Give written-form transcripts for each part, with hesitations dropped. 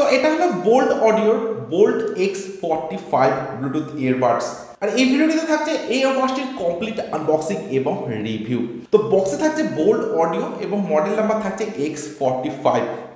তো এটা হলো বোল্ট অডিওর বোল্ট X45 ব্লুটুথ ইয়ারবাডস। আর এই ভিডিওটিতে থাকছে এই ইয়ারবাডসটির কমপ্লিট আনবক্সিং এবং রিভিউ। তো বক্সে থাকছে বোল্ট অডিও এবং মডেল নাম্বার থাকছে X45,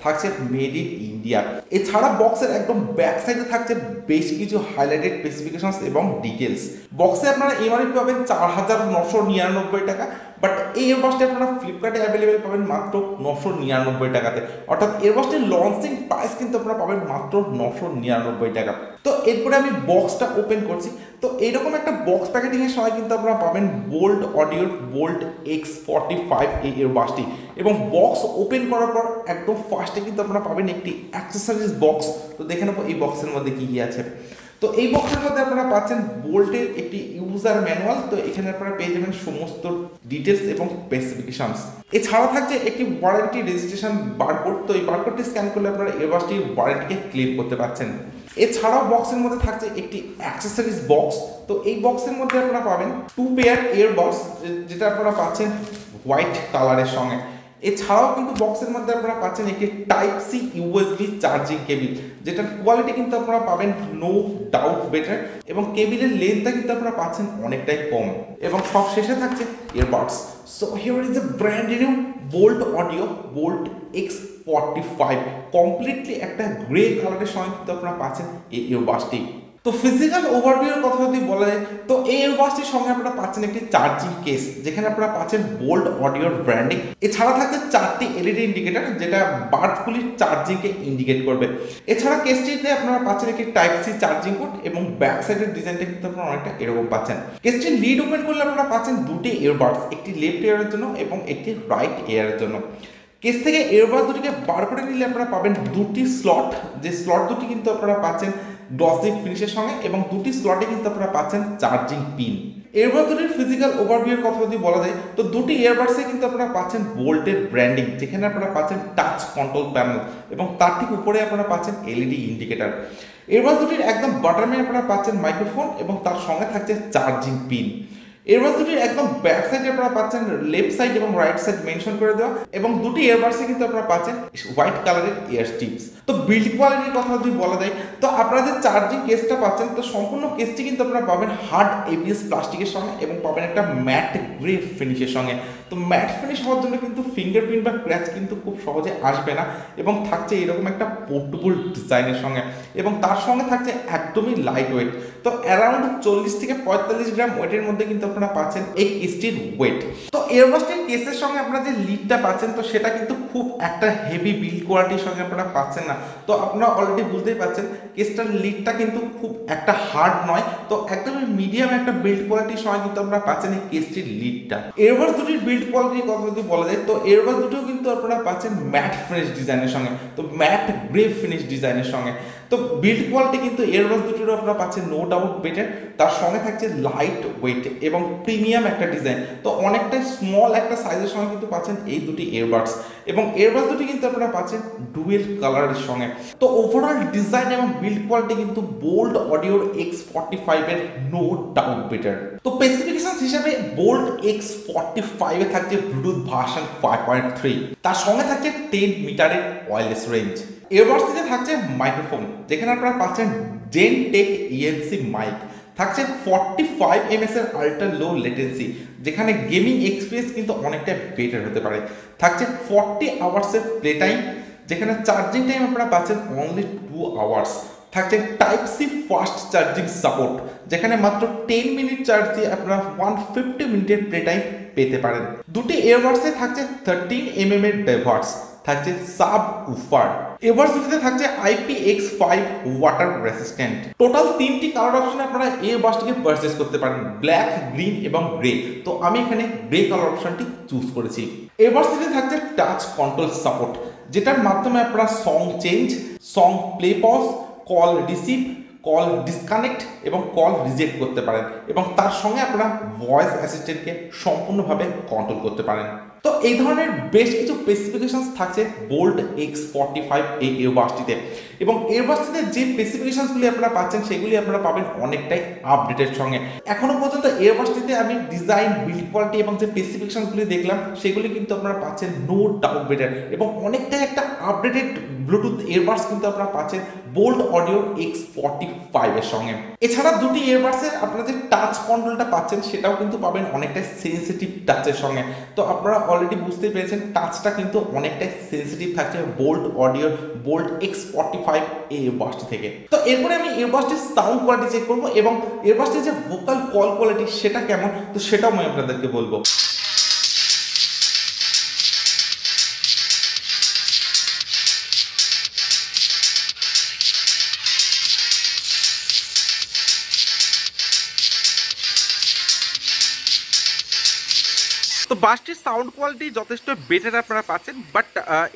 থাকছে মেড ইন ইন্ডিয়া। এছাড়া বক্সের একদম ব্যাক সাইডে থাকছে বেশ কিছু হাইলাইটেড স্পেসিফিকেশনস এবং ডিটেলস। বক্সে আপনারা এমআরপি পাবেন 4,999 টাকা, বাট এই ইয়ারবাডসটি আপনারা ফ্লিপকার্টে অ্যাভেলেবেল পাবেন মাত্র 999 টাকাতে। অর্থাৎ ইয়ারবাডসটির লঞ্চিং প্রাইস কিন্তু আপনারা পাবেন মাত্র 999 টাকা। তো এরপরে আমি বক্সটা ওপেন করছি। তো এইরকম একটা বক্স প্যাকেটিংয়ের সময় কিন্তু আপনারা পাবেন বোল্ট অডিওর বোল্ট X45 এই ইয়ারবাডসটি। এবং বক্স ওপেন করার পর একদম ফার্স্টে কিন্তু আপনারা পাবেন একটি অ্যাক্সেসরিজ বক্স। তো দেখে নেবো এই বক্সের মধ্যে কি কি আছে। তো এই বক্সের মধ্যে আপনারা পাচ্ছেন বোল্টের একটি ইউজার ম্যানুয়াল। তো এখানে আপনারা পেয়ে যাবেন সমস্ত ডিটেলস এবং স্পেসিফিকেশনস। এছাড়া থাকছে একটি ওয়ারেন্টি রেজিস্ট্রেশন বারকোড। তো এই বারকোডটি স্ক্যান করলে আপনারা ইয়ারবাডসটির ওয়ারেন্টিকে ক্লেম করতে পারছেন। এছাড়াও বক্সের মধ্যে থাকছে একটি অ্যাক্সেসরিজ বক্স। তো এই বক্সের মধ্যে আপনারা পাবেন 2 পেয়ার ইয়ারবাডস, যেটা আপনারা পাচ্ছেন হোয়াইট কালারের সঙ্গে। এছাড়াও কিন্তু বক্সের মধ্যে আপনারা পাচ্ছেন একটি type C USB charging cable, যেটার কোয়ালিটি কিন্তু আপনারা পাবেন নো ডাউট বেটার, এবং কেবিলের লেন্থটা কিন্তু আপনারা পাচ্ছেন অনেকটাই কম। এবং সব শেষে থাকছে earbuds. So here is a brand new Boult audio Boult X45, completely একটা গ্রে কালারের সঙ্গে কিন্তু আপনারা পাচ্ছেন এই ইয়ারবাডসটি। তো ফিজিক্যাল ওভারভিউর কথা যদি বলা যায়, তো এই ইয়ারবাডসটির সঙ্গে আপনারা পাচ্ছেন একটি চার্জিং কেস, যেখানে আপনারা পাচ্ছেন বোল্ট অডিওর ব্র্যান্ডিং। এছাড়া থাকছে 4টি এলইডি ইন্ডিকেটর, যেটা বার্ডফুলির চার্জিংকে ইন্ডিকেট করবে। এছাড়া কেসটিতে আপনারা পাচ্ছেন একটি টাইপ সি চার্জিং পোর্ট, এবং ব্যাক সাইডের ডিজাইনটা কিন্তু আপনারা অনেকটা এরকম পাচ্ছেন। কেসটির লিড ওপেন করলে আপনারা পাচ্ছেন দুটি ইয়ারবাডস, একটি লেফট ইয়ারের জন্য এবং একটি রাইট ইয়ারের জন্য। কেস থেকে ইয়ারবাডস দুটিকে বার করে নিলে আপনারা পাবেন দুটি স্লট, যে স্লট দুটি কিন্তু আপনারা পাচ্ছেন গ্লসি ফিনিশের সঙ্গে, এবং দুটি স্লটে কিন্তু আপনারা পাচ্ছেন চার্জিং পিন। ইয়ারবাডস দুটির ফিজিক্যাল ওভারভিউর কথা যদি বলা যায়, তো দুটি ইয়ারবাডসে কিন্তু আপনারা পাচ্ছেন বোল্টের ব্র্যান্ডিং, যেখানে আপনারা পাচ্ছেন টাচ কন্ট্রোল প্যানেল, এবং তার ঠিক উপরে আপনারা পাচ্ছেন এলইডি ইন্ডিকেটর। ইয়ারবাডস দুটির একদম বটমে আপনারা পাচ্ছেন মাইক্রোফোন, এবং তার সঙ্গে থাকছে চার্জিং পিন। ইয়ারবাডস দুটির একদম ব্যাক সাইডে আপনারা পাচ্ছেন লেফট সাইড এবং রাইট সাইড মেনশন করে দেওয়া, এবং দুটি ইয়ারবাডসে কিন্তু আপনারা পাচ্ছেন হোয়াইট কালারের ইয়ার স্ট্রিপস। তো বিল্ড কোয়ালিটির কথা যদি বলা যায়, তো আপনারা যে চার্জিং কেসটা পাচ্ছেন, তো সম্পূর্ণ কেসটি কিন্তু আপনারা পাবেন হার্ড এবিএস প্লাস্টিকের সঙ্গে, এবং পাবেন একটা ম্যাট গ্রে ফিনিশের সঙ্গে। তো ম্যাট ফিনিশ হওয়ার জন্য কিন্তু ফিঙ্গারপ্রিন্ট বা ক্র্যাচ কিন্তু খুব সহজে আসবে না, এবং থাকছে এরকম একটা পোর্টেবল ডিজাইনের সঙ্গে, এবং তার সঙ্গে থাকছে একদমই লাইট ওয়েট। তো অ্যারাউন্ড 40 থেকে 45 গ্রাম ওয়েটের মধ্যে কিন্তু আপনারা পাচ্ছেন এই কেসটির ওয়েট। তো ইয়ারবাডসটির কেসের সঙ্গে আপনারা যে লিডটা পাচ্ছেন, তো সেটা কিন্তু খুব একটা হেভি বিল্ড কোয়ালিটির সঙ্গে আপনারা পাচ্ছেন না। তো আপনারা অলরেডি বুঝতেই পারছেন কেসটার লিডটা কিন্তু খুব একটা হার্ড নয়, তো একদমই মিডিয়াম একটা বিল্ড কোয়ালিটির সঙ্গে কিন্তু আপনারা পাচ্ছেন এই কেসটির লিডটা। ইয়ারবাডস দুটির বিল্ড কোয়ালিটির কথা যদি বলা যায়, তো ইয়ারবাডস দুটিও কিন্তু আপনারা পাচ্ছেন ম্যাট ফিনিশ ডিজাইনের সঙ্গে, তো ম্যাট গ্রে ফিনিশ ডিজাইনের সঙ্গে। তো বিল্ড কোয়ালিটি কিন্তু ইয়ারবাডস দুটিরও আপনারা পাচ্ছেন নো ডাউট বেটার। তার সঙ্গে থাকছে লাইট ওয়েট এবং প্রিমিয়াম একটা ডিজাইন। তো অনেকটা স্মল একটা সাইজের সঙ্গে কিন্তু পাচ্ছেন এই দুটি ইয়ারবাডস, এবং ইয়ারবাডস দুটি কিন্তু আপনারা পাচ্ছেন ডুয়েল কালারের সঙ্গে। তো ওভারঅল ডিজাইন এবং বিল্ড কোয়ালিটি কিন্তু বোল্ট অডিওর X45 এর নো ডাউট বেটার। তো স্পেসিফিকেশন হিসাবে বোল্ট X45 এ থাকছে ব্লুটুথ ভার্সন 5.3, তার সঙ্গে থাকছে 10 মিটারের ওয়্যারলেস রেঞ্জ। ইয়ারবাডসটিতে থাকছে মাইক্রোফোন, যেখানে আপনারা পাচ্ছেন জেনটেক ইএমসি মাইক, থাকছে 45 ms এর আল্ট্রা লো লেটেন্সি, যেখানে গেমিং এক্সপিরিয়েন্স কিন্তু অনেকটা বেটার হতে পারে। থাকছে 40 আওয়ার্সের প্লে টাইম, যেখানে চার্জিং টাইম আপনারা পাচ্ছেন অনলি 2 আওয়ার্স। থাকছে type C fast charging support, যেখানে মাত্র 10 মিনিট চার্জ দিয়ে আপনারা 150 মিনিটের প্লে টাইম পেতে পারেন। দুটি ইয়ারবাডসে থাকছে 13 mm এর ডেভার্স, থাকছে সাব উফার। এবার দুটিতে থাকছে IPX5 ওয়াটার রেসিস্ট্যান্ট। টোটাল 3টি কালার অপশন আপনারা এই ইয়ারবাডসটিকে পারচেজ করতে পারেন, ব্ল্যাক, গ্রিন এবং গ্রে। তো আমি এখানে গ্রে কালার অপশনটি চুজ করেছি। ইয়ারবাডসটিতে থাকছে টাচ কন্ট্রোল সাপোর্ট, যেটার মাধ্যমে আপনারা song change, song play pause, call receive, call disconnect এবং কল রিজেক্ট করতে পারেন, এবং তার সঙ্গে আপনারা ভয়েস অ্যাসিস্ট্যান্টকে সম্পূর্ণভাবে কন্ট্রোল করতে পারেন। তো এই ধরনের বেশ কিছু স্পেসিফিকেশনস থাকছে বোল্ট X45 এই এয়ারবাসটিতে, এবং এয়ারবাসটিতে যে স্পেসিফিকেশনসগুলি আপনারা পাচ্ছেন সেগুলি আপনারা পাবেন অনেকটাই আপডেটের সঙ্গে। এখনো পর্যন্ত এয়ারবাসটিতে আমি ডিজাইন, বিল্ড কোয়ালিটি এবং যে স্পেসিফিকেশনসগুলি দেখলাম সেগুলি কিন্তু আপনারা পাচ্ছেন নো ডাউট বেটার, এবং অনেকটাই একটা আপডেটেড ব্লুটুথ এয়ারবাডস কিন্তু আপনারা পাচ্ছেন বোল্ট অডিও X45 এর সঙ্গে। এছাড়া দুটি এয়ারবাডসের আপনারা যে টাচ কন্ট্রোলটা পাচ্ছেন সেটাও কিন্তু পাবেন অনেকটাই সেন্সিটিভ টাচের সঙ্গে। তো আপনারা অলরেডি বুঝতে পেরেছেন টাচটা কিন্তু অনেকটাই সেন্সিটিভ থাকছে বোল্ট অডিও বোল্ট X45 এই এয়ারবাডসটি থেকে। তো এরপরে আমি এয়ারবাডসটির সাউন্ড কোয়ালিটি চেক করবো এবং এয়ারবাডসটির যে ভোকাল কল কোয়ালিটি সেটা কেমন, তো সেটাও আমি আপনাদেরকে বলবো। তো বাসটির সাউন্ড কোয়ালিটি যথেষ্ট বেটার আপনারা পাচ্ছেন, বাট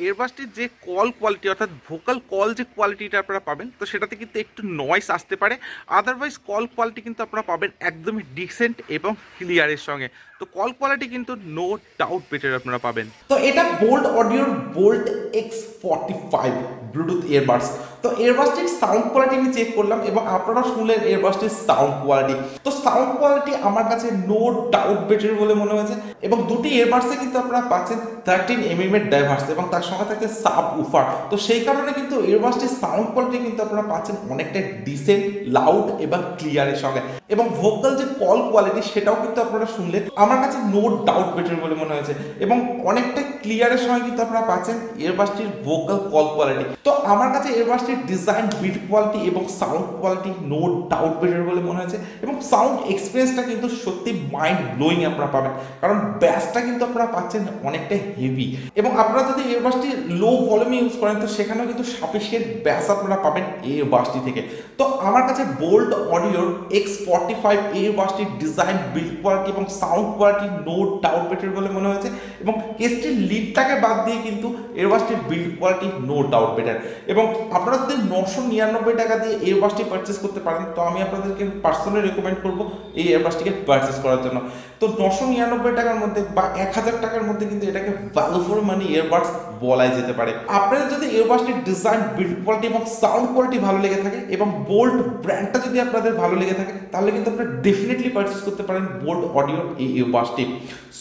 এয়ারবাসটির যে কল কোয়ালিটি অর্থাৎ ভোকাল কল যে কোয়ালিটিটা আপনারা পাবেন তো সেটাতে কিন্তু একটু নয়েস আসতে পারে। আদারওয়াইজ কল কোয়ালিটি কিন্তু আপনারা পাবেন একদমই ডিসেন্ট এবং ক্লিয়ারের সঙ্গে। তো কল কোয়ালিটি কিন্তু নো ডাউট বেটার আপনারা পাবেন। তো এটা বোল্ট অডিওর বোল্ট X45 ব্লুটুথ এয়ারবাডস। তো এয়ারবাডসটির সাউন্ড কোয়ালিটি আমি চেক করলাম এবং আপনারা শুনলেন এয়ারবাডসটির সাউন্ড কোয়ালিটি। তো সাউন্ড কোয়ালিটি আমার কাছে নো ডাউট বেটার বলে মনে হয়েছে, এবং দুটি এয়ারবাডসে কিন্তু আপনারা পাচ্ছেন 13mm এর ডাইভার্স এবং তার সঙ্গে থাকছে সাব উফার। তো সেই কারণে কিন্তু এয়ারবাডসটির সাউন্ড কোয়ালিটি কিন্তু আপনারা পাচ্ছেন অনেকটা ডিসেন্ট, লাউড এবং ক্লিয়ারের সঙ্গে, এবং ভোকাল যে কল কোয়ালিটি সেটাও কিন্তু আপনারা শুনলেন আমার কাছে নো ডাউট বেটার বলে মনে হয়েছে, এবং অনেকটা ক্লিয়ারের সঙ্গে কিন্তু আপনারা পাচ্ছেন এয়ারবাডসটির ভোকাল কল কোয়ালিটি। তো আমার কাছে এয়ারবাডসটির ডিজাইন, বিট কোয়ালিটি এবং sound quality no doubt better বলে মনে হয়েছে, এবং সাউন্ড এক্সপিরিয়েন্সটা কিন্তু সত্যি মাইন্ড ব্লোয়িং আপনারা পাবেন, কারণ ব্যাসটা কিন্তু আপনারা পাচ্ছেন অনেকটা হেভি, এবং আপনারা যদি এয়ারবাডসটি লো ভলিউমে ইউজ করেন তো সেখানেও কিন্তু সাফিসিয়েন্ট ব্যাস আপনারা পাবেন এই এয়ারবাডসটি থেকে। তো আমার কাছে বোল্ট অডিওর X45 এয়ারবাডসটির ডিজাইন, বিল্ড কোয়ালিটি এবং sound quality no doubt better বলে মনে হয়েছে, এবং কেসটির লিডটাকে বাদ দিয়ে কিন্তু এয়ারবাডসটির build quality no doubt better. এবং আপনারা যদি 999 টাকা দিয়ে এয়ারবাডসটি পারচেস করতে পারেন তো আমি আপনাদেরকে পার্সোনালি রেকমেন্ড করবো এই এয়ারবাডসটিকে পারচেস করার জন্য। তো 999 টাকার মধ্যে বা 1000 টাকার মধ্যে কিন্তু এটাকে ভ্যালু ফর মানি এয়ারবাডস বলাই যেতে পারে। আপনাদের যদি এয়ারবাডসটির ডিজাইন, বিল্ড কোয়ালিটি এবং সাউন্ড কোয়ালিটি ভালো লেগে থাকে এবং বোল্ট ব্র্যান্ডটা যদি আপনাদের ভালো লেগে থাকে তাহলে কিন্তু আপনারা ডেফিনেটলি পারচেস করতে পারেন বোল্ট অডিও এই এয়ারবাডসটি।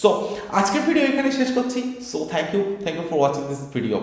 সো আজকের ভিডিও এখানে শেষ করছি। So thank you for watching this video.